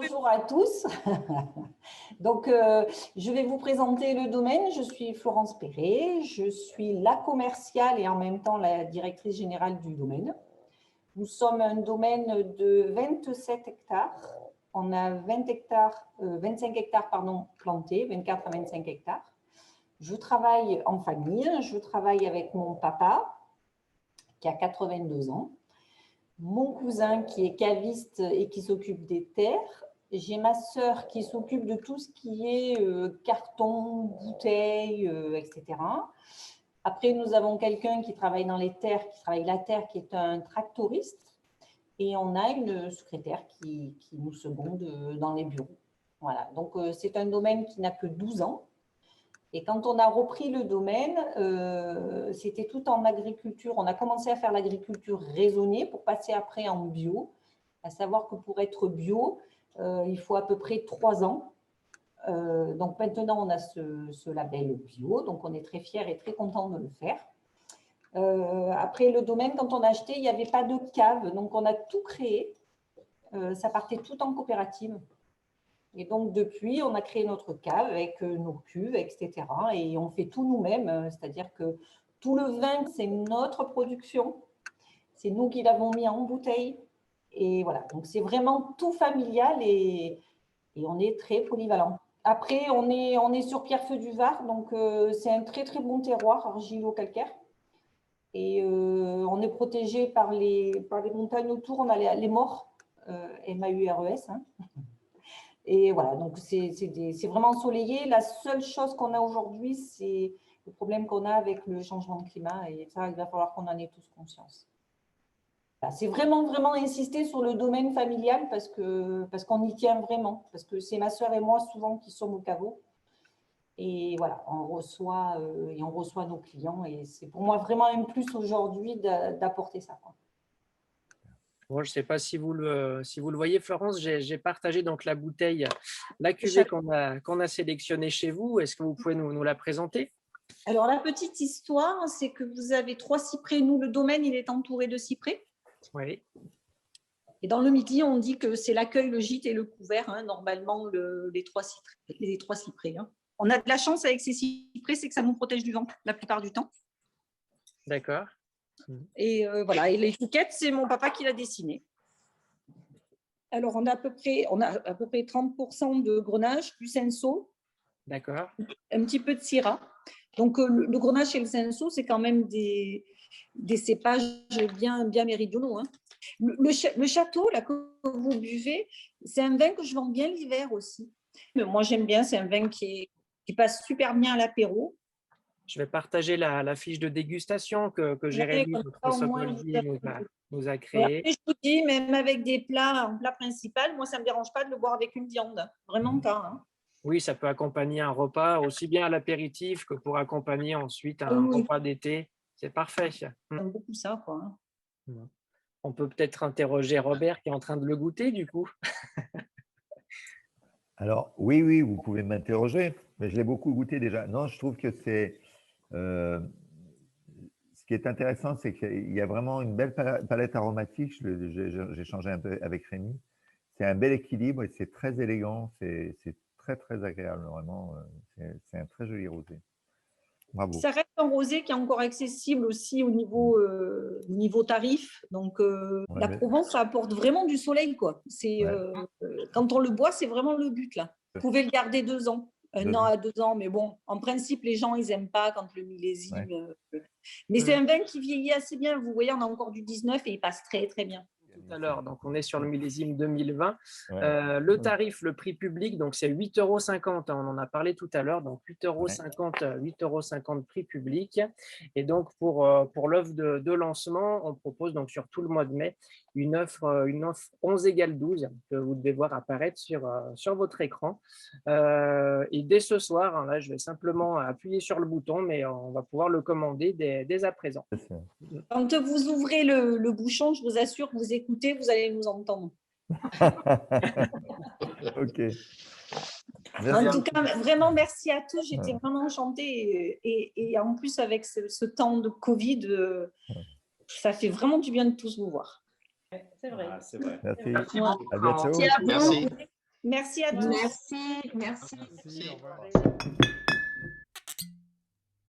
bonjour à tous. Donc, je vais vous présenter le domaine. Je suis Florence Perret. Je suis la commerciale et en même temps la directrice générale du domaine. Nous sommes un domaine de 27 hectares. On a 25 hectares plantés, 24 à 25 hectares. Je travaille en famille. Je travaille avec mon papa qui a 82 ans. Mon cousin qui est caviste et qui s'occupe des terres. J'ai ma sœur qui s'occupe de tout ce qui est carton, bouteilles, etc. Après, nous avons quelqu'un qui travaille dans les terres, qui travaille la terre, qui est un tractoriste. Et on a une secrétaire qui nous seconde dans les bureaux. Voilà. Donc, c'est un domaine qui n'a que 12 ans. Et quand on a repris le domaine, c'était tout en agriculture. On a commencé à faire l'agriculture raisonnée pour passer après en bio. À savoir que pour être bio, il faut à peu près 3 ans. Donc maintenant, on a ce label bio. Donc on est très fiers et très contents de le faire. Après le domaine, quand on a acheté, il n'y avait pas de cave. Donc on a tout créé. Ça partait tout en coopérative. Et donc, depuis, on a créé notre cave avec nos cuves, etc. Et on fait tout nous-mêmes, c'est-à-dire que tout le vin, c'est notre production. C'est nous qui l'avons mis en bouteille. Et voilà, donc c'est vraiment tout familial et on est très polyvalent. Après, on est sur Pierrefeu du Var, donc c'est un très, très bon terroir argilo-calcaire. Et on est protégé par les montagnes autour. On a les Maures, M-A-U-R-E-S, hein. Et voilà, donc c'est vraiment ensoleillé. La seule chose qu'on a aujourd'hui, c'est le problème qu'on a avec le changement de climat. Et ça, il va falloir qu'on en ait tous conscience. C'est vraiment, vraiment insister sur le domaine familial parce qu'on y tient vraiment. Parce que c'est ma sœur et moi souvent qui sommes au caveau. Et voilà, on reçoit nos clients. Et c'est pour moi vraiment un plus aujourd'hui d'apporter ça, quoi. Bon, je ne sais pas si vous le voyez, Florence, j'ai partagé donc la bouteille, la cuvée qu'on a sélectionnée chez vous. Est-ce que vous pouvez nous la présenter? Alors, la petite histoire, c'est que vous avez 3 cyprès. Nous, le domaine, il est entouré de cyprès. Oui. Et dans le Midi, on dit que c'est l'accueil, le gîte et le couvert, hein, normalement, les 3 cyprès. Hein. On a de la chance avec ces cyprès, c'est que ça nous protège du vent la plupart du temps. D'accord. Et voilà, et l'étiquette, c'est mon papa qui l'a dessinée. Alors, on a à peu près 30% de grenache, du cinsault. D'accord. Un petit peu de syrah. Donc, le grenache et le cinsault, c'est quand même des cépages bien méridionaux. Hein. Le château, là, que vous buvez, c'est un vin que je vends bien l'hiver aussi. Mais moi, j'aime bien, c'est un vin qui passe super bien à l'apéro. Je vais partager la fiche de dégustation que Jérémy, notre sommelier, nous a créée. Voilà. Et je vous dis, même avec des plats, un plat principal, moi, ça ne me dérange pas de le boire avec une viande. Vraiment pas. Hein. Oui, ça peut accompagner un repas, aussi bien à l'apéritif que pour accompagner ensuite un repas d'été. C'est parfait. J'aime beaucoup ça, quoi. On peut peut-être interroger Robert qui est en train de le goûter, du coup. Alors, oui, vous pouvez m'interroger, mais je l'ai beaucoup goûté déjà. Non, je trouve que c'est… ce qui est intéressant, c'est qu'il y a vraiment une belle palette aromatique. J'ai échangé un peu avec Rémi. C'est un bel équilibre et c'est très élégant. C'est très, très agréable, vraiment. C'est un très joli rosé. Bravo. Ça reste un rosé qui est encore accessible aussi au niveau tarif. Donc, la Provence, ça apporte vraiment du soleil, quoi. Quand on le boit, c'est vraiment le but, là. Vous pouvez le garder 2 ans. 1 an à 2 ans, mais bon, en principe, les gens, ils n'aiment pas quand le millésime… Mais c'est un vin qui vieillit assez bien. Vous voyez, on a encore du 19 et il passe très, très bien. Tout à l'heure, donc on est sur le millésime 2020. Le tarif, le prix public, donc c'est 8,50 €. On en a parlé tout à l'heure, donc 8,50 € prix public. Et donc pour l'offre de lancement, on propose donc sur tout le mois de mai une offre 11 égale 12 que vous devez voir apparaître sur votre écran. Et dès ce soir, hein, là, je vais simplement appuyer sur le bouton, mais on va pouvoir le commander dès à présent. Quand vous ouvrez le bouchon, je vous assure que vous écoutez, vous allez nous entendre. Ok. En tout cas, vraiment, merci à tous. J'étais vraiment enchantée. Et en plus, avec ce temps de Covid, ça fait vraiment du bien de tous vous voir. C'est vrai. Merci. Merci. À bientôt. Merci. Merci à tous. Merci, merci. Merci, au revoir.